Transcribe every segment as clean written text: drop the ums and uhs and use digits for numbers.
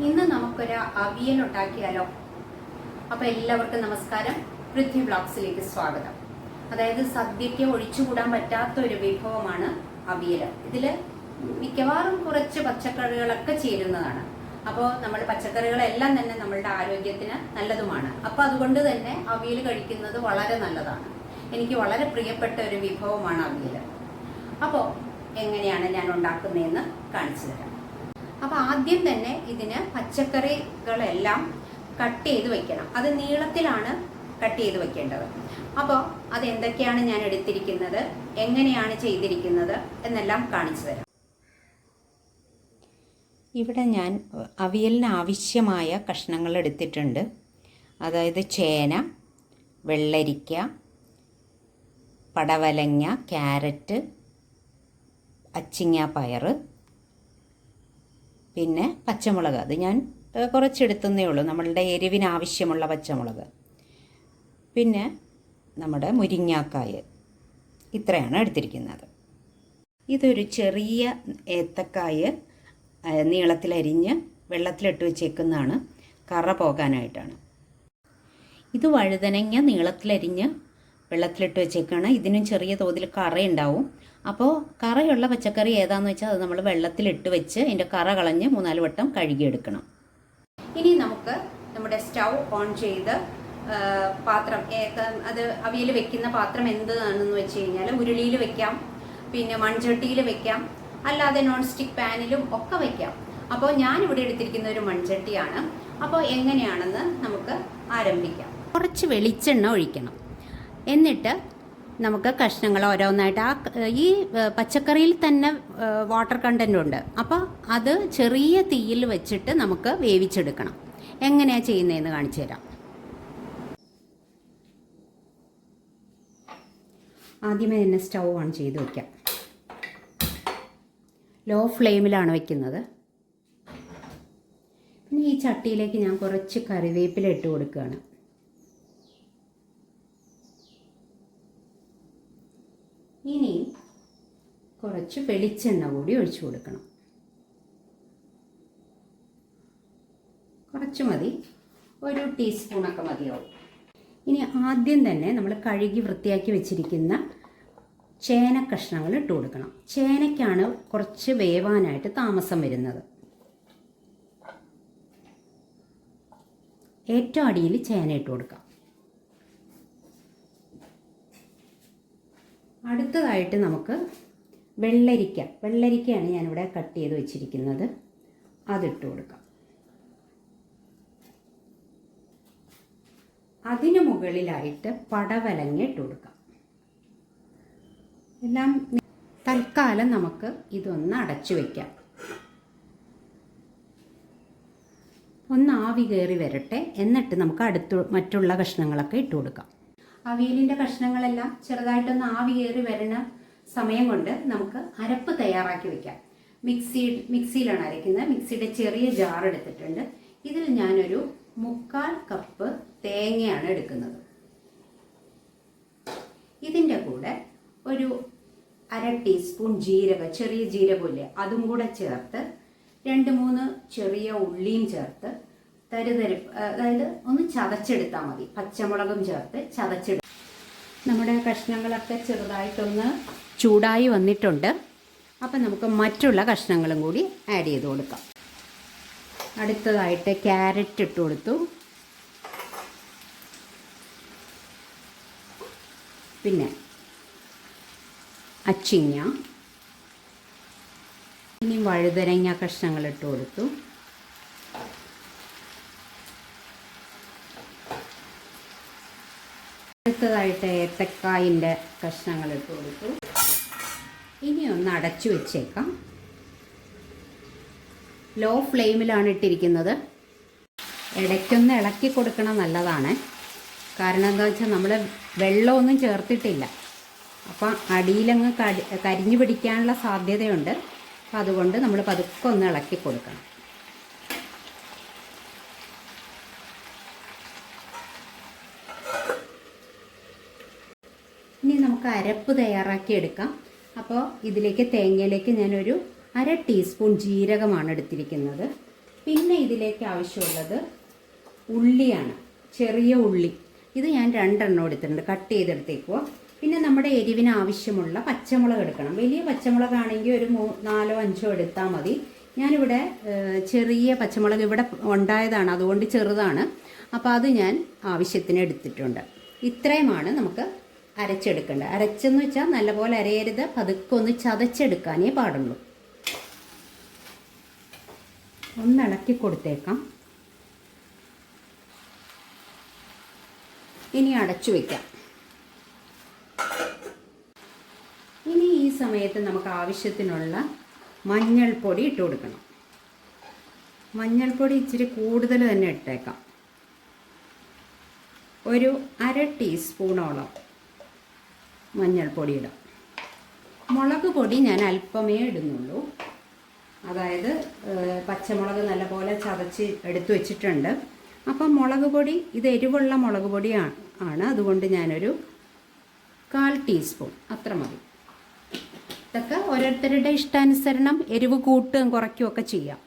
ഇന്ന് നമുക്കൊരു അവിയൽ ഉണ്ടാക്കിയാലോ? അപ്പോൾ എല്ലാവർക്കും നമസ്കാരം. പൃഥ്വി വ്ലോഗ്സിലേക്ക് സ്വാഗതം. അതായത് സദ്യയ്ക്ക് ഒഴിച്ചുകൂടാൻ പറ്റാത്ത ഒരു വിഭവമാണ് അവിയൽ. ഇതിൽ മിക്കവാറും കുറച്ച് പച്ചക്കറികളൊക്കെ ചേരുന്നതാണ്. അപ്പോൾ നമ്മൾ പച്ചക്കറികളെല്ലാം തന്നെ നമ്മളുടെ ആരോഗ്യത്തിന് നല്ലതുമാണ്. അപ്പോൾ അതുകൊണ്ട് തന്നെ അവിയൽ കഴിക്കുന്നത് വളരെ നല്ലതാണ്. എനിക്ക് വളരെ പ്രിയപ്പെട്ട ഒരു വിഭവമാണ് അവിയൽ. അപ്പോൾ എങ്ങനെയാണ് ഞാൻ ഉണ്ടാക്കുന്നതെന്ന് കാണിച്ചു തരാം. അപ്പോൾ ആദ്യം തന്നെ ഇതിന് പച്ചക്കറികളെല്ലാം കട്ട് ചെയ്ത് വെക്കണം. അത് നീളത്തിലാണ് കട്ട് ചെയ്ത് വെക്കേണ്ടത്. അപ്പോൾ അതെന്തൊക്കെയാണ് ഞാൻ എടുത്തിരിക്കുന്നത്, എങ്ങനെയാണ് ചെയ്തിരിക്കുന്നത് എന്നെല്ലാം കാണിച്ചു തരാം. ഇവിടെ ഞാൻ അവിയലിന് ആവശ്യമായ കഷ്ണങ്ങൾ എടുത്തിട്ടുണ്ട്. അതായത് ചേന, വെള്ളരിക്ക, പടവലങ്ങ, ക്യാരറ്റ്, അച്ചിങ്ങാപ്പയർ, പിന്നെ പച്ചമുളക്. അത് ഞാൻ കുറച്ചെടുത്തേ ഉള്ളൂ, നമ്മളുടെ എരിവിന് ആവശ്യമുള്ള പച്ചമുളക്. പിന്നെ നമ്മുടെ മുരിങ്ങാക്കായ. ഇത്രയാണ് എടുത്തിരിക്കുന്നത്. ഇതൊരു ചെറിയ ഏത്തക്കായ നീളത്തിലരിഞ്ഞ് വെള്ളത്തിലിട്ട് വെച്ചേക്കുന്നതാണ്, കറ പോകാനായിട്ടാണ്. ഇത് വഴുതനങ്ങ നീളത്തിലരിഞ്ഞ് വെള്ളത്തിലിട്ട് വെച്ചേക്കാണ്. ഇതിനും ചെറിയ തോതിൽ കറയുണ്ടാവും. അപ്പോൾ കറയുള്ള പച്ചക്കറി ഏതാണെന്ന് വെച്ചാൽ അത് നമ്മൾ വെള്ളത്തിലിട്ട് വെച്ച് അതിൻ്റെ കറ കളഞ്ഞ് 3-4 വട്ടം കഴുകിയെടുക്കണം. ഇനി നമുക്ക് നമ്മുടെ സ്റ്റൗ ഓൺ ചെയ്ത് പാത്രം, അത് അവിയൽ വെക്കുന്ന പാത്രം എന്താണെന്ന് വെച്ച് കഴിഞ്ഞാൽ ഉരുളിയിൽ വെക്കാം, പിന്നെ മൺചട്ടിയിൽ വെക്കാം, അല്ലാതെ നോൺ സ്റ്റിക്ക് പാനിലും ഒക്കെ വെക്കാം. അപ്പോൾ ഞാനിവിടെ എടുത്തിരിക്കുന്ന ഒരു മൺചട്ടിയാണ്. അപ്പോൾ എങ്ങനെയാണെന്ന് നമുക്ക് ആരംഭിക്കാം. കുറച്ച് വെളിച്ചെണ്ണ ഒഴിക്കണം. എന്നിട്ട് നമുക്ക് കഷ്ണങ്ങൾ ഓരോന്നായിട്ട്, ഈ പച്ചക്കറിയിൽ തന്നെ വാട്ടർ കണ്ടൻ്റ് ഉണ്ട്. അപ്പോൾ അത് ചെറിയ തീയിൽ വെച്ചിട്ട് നമുക്ക് വേവിച്ചെടുക്കണം. എങ്ങനെയാണ് ചെയ്യുന്നതെന്ന് കാണിച്ചു തരാം. ആദ്യമേ തന്നെ സ്റ്റൗ ഓൺ ചെയ്ത് വയ്ക്കാം. ലോ ഫ്ലെയിമിലാണ് വയ്ക്കുന്നത്. പിന്നെ ഈ ചട്ടിയിലേക്ക് ഞാൻ കുറച്ച് കറിവേപ്പില ഇട്ട് കൊടുക്കുകയാണ്. ഇനി കുറച്ച് വെളിച്ചെണ്ണ കൂടി ഒഴിച്ചു കൊടുക്കണം. കുറച്ച് മതി, 1 ടീസ്പൂണൊക്കെ മതിയാവും. ഇനി ആദ്യം തന്നെ നമ്മൾ കഴുകി വൃത്തിയാക്കി വെച്ചിരിക്കുന്ന ചേന കഷ്ണങ്ങൾ ഇട്ട് കൊടുക്കണം. ചേനയ്ക്കാണ് കുറച്ച് വേവാനായിട്ട് താമസം വരുന്നത്. ഏറ്റവും അടിയിൽ ചേന ഇട്ട് കൊടുക്കാം. അടുത്തതായിട്ട് നമുക്ക് വെള്ളരിക്കയാണ് ഞാനിവിടെ കട്ട് ചെയ്ത് വെച്ചിരിക്കുന്നത്, അതിട്ട് കൊടുക്കാം. അതിന് മുകളിലായിട്ട് പടവലങ്ങ ഇട്ട് കൊടുക്കാം. എല്ലാം തൽക്കാലം നമുക്ക് ഇതൊന്ന് അടച്ചു വയ്ക്കാം. ഒന്ന് ആവി കയറി വരട്ടെ, എന്നിട്ട് നമുക്ക് മറ്റുള്ള കഷ്ണങ്ങളൊക്കെ ഇട്ട് കൊടുക്കാം. അവിയലിൻ്റെ കഷ്ണങ്ങളെല്ലാം ചെറുതായിട്ടൊന്ന് ആവി കയറി വരുന്ന സമയം കൊണ്ട് നമുക്ക് അരപ്പ് തയ്യാറാക്കി വെക്കാം. മിക്സിയിലാണ് അരയ്ക്കുന്നത്. മിക്സിയുടെ ചെറിയ ജാർ എടുത്തിട്ടുണ്ട്. ഇതിൽ ഞാനൊരു 3/4 കപ്പ് തേങ്ങയാണ് എടുക്കുന്നത്. ഇതിൻ്റെ കൂടെ ഒരു 1/2 ടീസ്പൂൺ ജീരകം, ചെറിയ ജീരകമില്ലേ, അതും കൂടെ ചേർത്ത് 2-3 ചെറിയ ഉള്ളിയും ചേർത്ത് അതായത് ഒന്ന് ചതച്ചെടുത്താൽ മതി. പച്ചമുളകും ചേർത്ത് ചതച്ചെടുക്കും. നമ്മുടെ കഷ്ണങ്ങളൊക്കെ ചെറുതായിട്ടൊന്ന് ചൂടായി വന്നിട്ടുണ്ട്. അപ്പം നമുക്ക് മറ്റുള്ള കഷ്ണങ്ങളും കൂടി ആഡ് ചെയ്ത് കൊടുക്കാം. അടുത്തതായിട്ട് ക്യാരറ്റ് ഇട്ട് കൊടുത്തു. പിന്നെ അച്ചിങ്ങ, ഇനി വഴുതനങ്ങ കഷ്ണങ്ങൾ ഇട്ട് കൊടുത്തു. അടുത്തതായിട്ട് ഏത്തക്കായിൻ്റെ കഷ്ണങ്ങൾ ഇട്ട് കൊടുത്തു. ഇനി ഒന്ന് അടച്ചു വെച്ചേക്കാം. ലോ ഫ്ലെയിമിലാണ് ഇട്ടിരിക്കുന്നത്. ഇടയ്ക്കൊന്ന് ഇളക്കി കൊടുക്കണം, നല്ലതാണ്. കാരണം എന്താ വെച്ചാൽ നമ്മൾ വെള്ളമൊന്നും ചേർത്തിട്ടില്ല. അപ്പം അടിയിലങ്ങ് കരിഞ്ഞു പിടിക്കാനുള്ള സാധ്യതയുണ്ട്. അപ്പം അതുകൊണ്ട് നമ്മൾ പതുക്കെ ഒന്ന് ഇളക്കി കൊടുക്കണം. ഇനി നമുക്ക് അരപ്പ് തയ്യാറാക്കി എടുക്കാം. അപ്പോൾ ഇതിലേക്ക് തേങ്ങയിലേക്ക് ഞാനൊരു 1/2 ടീസ്പൂൺ ജീരകമാണ് എടുത്തിരിക്കുന്നത്. പിന്നെ ഇതിലേക്ക് ആവശ്യമുള്ളത് ഉള്ളിയാണ്, ചെറിയ ഉള്ളി. ഇത് ഞാൻ 2 എണ്ണം എടുത്തിട്ടുണ്ട്, കട്ട് ചെയ്തെടുത്തേക്കുക. പിന്നെ നമ്മുടെ എരിവിന് ആവശ്യമുള്ള പച്ചമുളക് എടുക്കണം. വലിയ പച്ചമുളകാണെങ്കിൽ ഒരു 4 5 എടുത്താൽ മതി. ഞാനിവിടെ ചെറിയ പച്ചമുളക് ഇവിടെ ഉണ്ടായതാണ്, അതുകൊണ്ട് ചെറുതാണ്. അപ്പോൾ അത് ഞാൻ ആവശ്യത്തിന് എടുത്തിട്ടുണ്ട്. ഇത്രയുമാണ് നമുക്ക് അരച്ചെടുക്കേണ്ടത്. അരച്ചെന്ന് വെച്ചാൽ നല്ലപോലെ അരയരുത്, പതുക്കെ ഒന്ന് ചതച്ചെടുക്കാനേ പാടുള്ളൂ. ഒന്ന് ഇളക്കി കൊടുത്തേക്കാം. ഇനി അടച്ചു വയ്ക്കാം. ഇനി ഈ സമയത്ത് നമുക്ക് ആവശ്യത്തിനുള്ള മഞ്ഞൾപ്പൊടി ഇട്ട് കൊടുക്കണം. മഞ്ഞൾപ്പൊടി ഇച്ചിരി കൂടുതൽ തന്നെ ഇട്ടേക്കാം. ഒരു 1/2 ടീസ്പൂണോളം മഞ്ഞൾപ്പൊടി ഇടാം. മുളക് പൊടി ഞാൻ അല്പമേ ഇടുന്നുള്ളൂ. അതായത് പച്ചമുളക് നല്ലപോലെ ചതച്ച് എടുത്തു വെച്ചിട്ടുണ്ട്. അപ്പം മുളക് പൊടി ഇത് എരിവുള്ള മുളക് പൊടിയാണ്, അതുകൊണ്ട് ഞാനൊരു 1/4 ടീസ്പൂൺ അത്ര മതി. ഇതൊക്കെ ഓരോരുത്തരുടെ ഇഷ്ടാനുസരണം എരിവ് കൂട്ടുകയും കുറയ്ക്കുകയൊക്കെ ചെയ്യാം.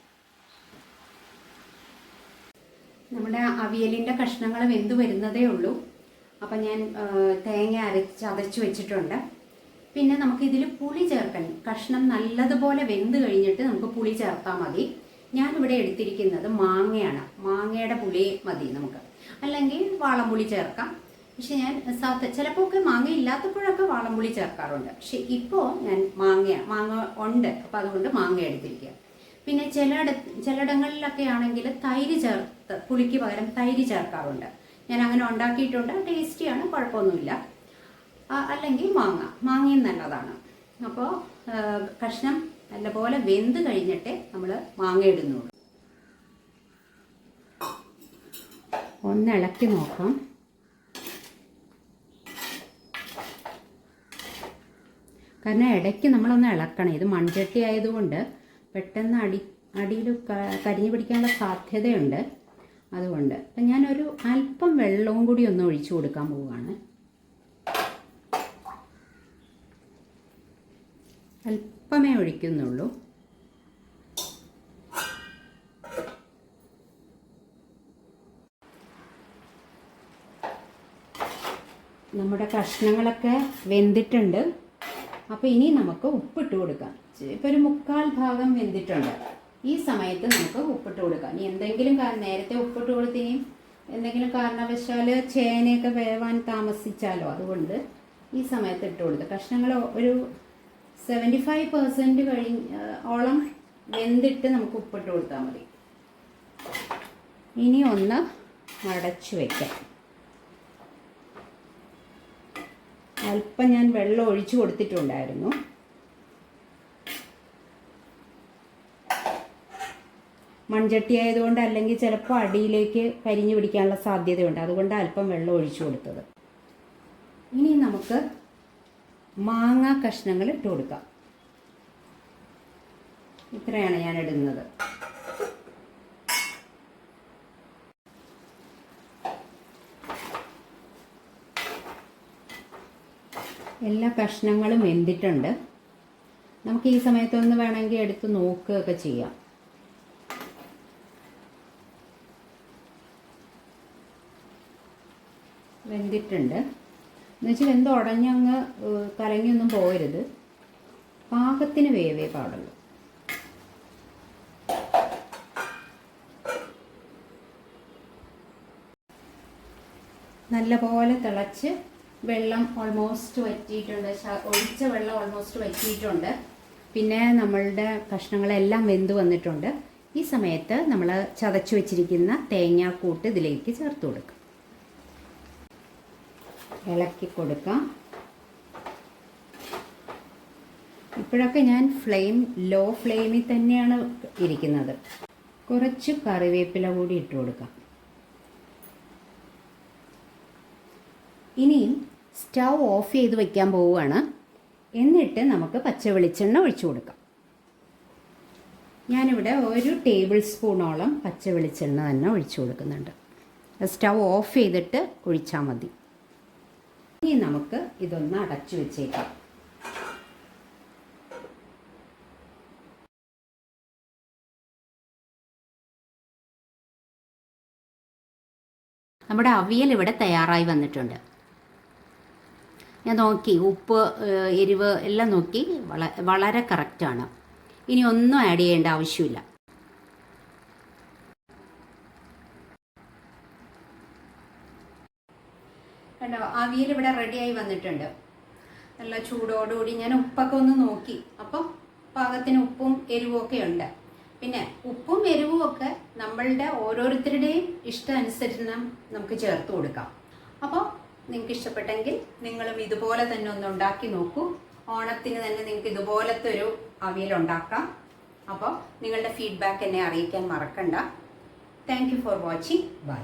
നമ്മുടെ അവിയലിൻ്റെ കഷ്ണങ്ങൾ വെന്ത് വരുന്നതേ ഉള്ളൂ. അപ്പം ഞാൻ തേങ്ങ ചതച്ച് വെച്ചിട്ടുണ്ട്. പിന്നെ നമുക്കിതിൽ പുളി ചേർക്കണം. കഷ്ണം നല്ലതുപോലെ വെന്ത് കഴിഞ്ഞിട്ട് നമുക്ക് പുളി ചേർത്താൽ മതി. ഞാനിവിടെ എടുത്തിരിക്കുന്നത് മാങ്ങയാണ്. മാങ്ങയുടെ പുളി മതി നമുക്ക്, അല്ലെങ്കിൽ വാളംപുളി ചേർക്കാം. പക്ഷെ ഞാൻ ചിലപ്പോൾ ഒക്കെ മാങ്ങ ഇല്ലാത്തപ്പോഴൊക്കെ വാളംപുളി ചേർക്കാറുണ്ട്. പക്ഷെ ഇപ്പോൾ ഞാൻ മാങ്ങ ഉണ്ട്, അപ്പോൾ അതുകൊണ്ട് മാങ്ങ എടുത്തിരിക്കുക. പിന്നെ ചിലയിടങ്ങളിലൊക്കെ ആണെങ്കിൽ തൈര് ചേർത്ത് പുളിക്ക് പകരം തൈര് ചേർക്കാറുണ്ട്. ഞാൻ അങ്ങനെ ഉണ്ടാക്കിയിട്ടുണ്ട്, ടേസ്റ്റിയാണ്, കുഴപ്പമൊന്നുമില്ല. അല്ലെങ്കിൽ മാങ്ങയും നല്ലതാണ്. അപ്പോൾ കഷ്ണം നല്ലപോലെ വെന്ത് കഴിഞ്ഞിട്ട് നമ്മൾ മാങ്ങ ഇടുന്നുള്ളൂ. ഒന്ന് ഇളക്കി നോക്കാം. കാരണം ഇടയ്ക്ക് നമ്മളൊന്ന് ഇളക്കണം. ഇത് മൺചട്ടി ആയതുകൊണ്ട് പെട്ടെന്ന് അടിയിൽ കരിഞ്ഞു പിടിക്കാനുള്ള സാധ്യതയുണ്ട്. അതുകൊണ്ട് അപ്പം ഞാനൊരു അല്പം വെള്ളവും കൂടി ഒന്ന് ഒഴിച്ചു കൊടുക്കാൻ പോവുകയാണ്. അല്പമേ ഒഴിക്കുന്നുള്ളൂ. നമ്മുടെ കഷ്ണങ്ങളൊക്കെ വെന്തിട്ടുണ്ട്. അപ്പോൾ ഇനി നമുക്ക് ഉപ്പിട്ട് കൊടുക്കാം. ഇപ്പോൾ ഒരു 1/4 ഭാഗം വെന്തിട്ടുണ്ട്. ഈ സമയത്ത് നമുക്ക് ഉപ്പിട്ട് കൊടുക്കാം. ഇനി എന്തെങ്കിലും നേരത്തെ ഉപ്പിട്ട് കൊടുത്തിനിയും എന്തെങ്കിലും കാരണവശാൽ ചേനയൊക്കെ വേവാൻ താമസിച്ചാലോ, അതുകൊണ്ട് ഈ സമയത്ത് ഇട്ട് കൊടുത്ത് കഷ്ണങ്ങൾ ഒരു 75% ഓളം വെന്തിട്ട് നമുക്ക് ഉപ്പിട്ട് കൊടുത്താൽ മതി. ഇനി ഒന്ന് അടച്ചു വയ്ക്കാം. അല്പം ഞാൻ വെള്ളം ഒഴിച്ചു കൊടുത്തിട്ടുണ്ടായിരുന്നു. മൺചട്ടി ആയതുകൊണ്ട് അല്ലെങ്കിൽ ചിലപ്പോൾ അടിയിലേക്ക് കരിഞ്ഞു പിടിക്കാനുള്ള സാധ്യതയുണ്ട്. അതുകൊണ്ട് അല്പം വെള്ളം ഒഴിച്ചു കൊടുത്തത്. ഇനി നമുക്ക് മാങ്ങ കഷ്ണങ്ങൾ ഇട്ട് കൊടുക്കാം. ഇത്രയാണ് ഞാൻ ഇടുന്നത്. എല്ലാ കഷ്ണങ്ങളും വെന്തിട്ടുണ്ട്. നമുക്ക് ഈ സമയത്തൊന്ന് വേണമെങ്കിൽ എടുത്ത് നോക്കുകയൊക്കെ ചെയ്യാം. വെന്തിട്ടുണ്ട് എന്നുവെച്ചാൽ വെന്ത് ഉടഞ്ഞങ്ങ് കലങ്ങിയൊന്നും പോകരുത്. പാകത്തിന് വേവേ പാടുള്ളൂ. നല്ലപോലെ തിളച്ച് വെള്ളം ഓൾമോസ്റ്റ് വറ്റിയിട്ടുണ്ട്. ഒഴിച്ച വെള്ളം ഓൾമോസ്റ്റ് വറ്റിയിട്ടുണ്ട്. പിന്നെ നമ്മളുടെ കഷ്ണങ്ങളെല്ലാം വെന്ത് വന്നിട്ടുണ്ട്. ഈ സമയത്ത് നമ്മൾ ചതച്ചു വെച്ചിരിക്കുന്ന തേങ്ങാക്കൂട്ട് ഇതിലേക്ക് ചേർത്ത് കൊടുക്കാം. ഇളക്കി കൊടുക്കാം. ഇപ്പോഴൊക്കെ ഞാൻ ലോ ഫ്ലെയിമിൽ തന്നെയാണ് ഇരിക്കുന്നത്. കുറച്ച് കറിവേപ്പില കൂടി ഇട്ട് കൊടുക്കാം. ഇനി സ്റ്റൗ ഓഫ് ചെയ്ത് വയ്ക്കാൻ പോവുകയാണ്. എന്നിട്ട് നമുക്ക് പച്ച വെളിച്ചെണ്ണ ഒഴിച്ചു കൊടുക്കാം. ഞാനിവിടെ 1 ടേബിൾ സ്പൂണോളം പച്ച വെളിച്ചെണ്ണ തന്നെ ഒഴിച്ചു കൊടുക്കുന്നുണ്ട്. സ്റ്റൗ ഓഫ് ചെയ്തിട്ട് ഒഴിച്ചാൽ മതി. ഇനി നമുക്ക് ഇതൊന്ന് അടച്ചു വെച്ചേക്കാം. നമ്മുടെ അവിയൽ ഇവിടെ തയ്യാറായി വന്നിട്ടുണ്ട്. ഞാൻ നോക്കി, ഉപ്പ്, എരിവ് എല്ലാം നോക്കി, വളരെ കറക്റ്റാണ്. ഇനി ഒന്നും ആഡ് ചെയ്യേണ്ട ആവശ്യമില്ല. കണ്ടോ, അവിയൽ ഇവിടെ റെഡിയായി വന്നിട്ടുണ്ട്. നല്ല ചൂടോടുകൂടി ഞാൻ ഉപ്പൊക്കെ ഒന്ന് നോക്കി. അപ്പോൾ പാകത്തിന് ഉപ്പും എരിവും ഒക്കെ ഉണ്ട്. പിന്നെ ഉപ്പും എരിവും ഒക്കെ നമ്മളുടെ ഓരോരുത്തരുടെയും ഇഷ്ടം അനുസരിച്ച് നമുക്ക് ചേർത്ത് കൊടുക്കാം. അപ്പോൾ നിങ്ങൾക്ക് ഇഷ്ടപ്പെട്ടെങ്കിൽ നിങ്ങളും ഇതുപോലെ തന്നെ ഒന്ന് ഉണ്ടാക്കി നോക്കൂ. ഓണത്തിന് തന്നെ നിങ്ങൾക്ക് ഇതുപോലത്തെ ഒരു അവിയൽ ഉണ്ടാക്കാം. അപ്പോൾ നിങ്ങളുടെ ഫീഡ്ബാക്ക് എന്നെ അറിയിക്കാൻ മറക്കണ്ട. Thank you for watching. By.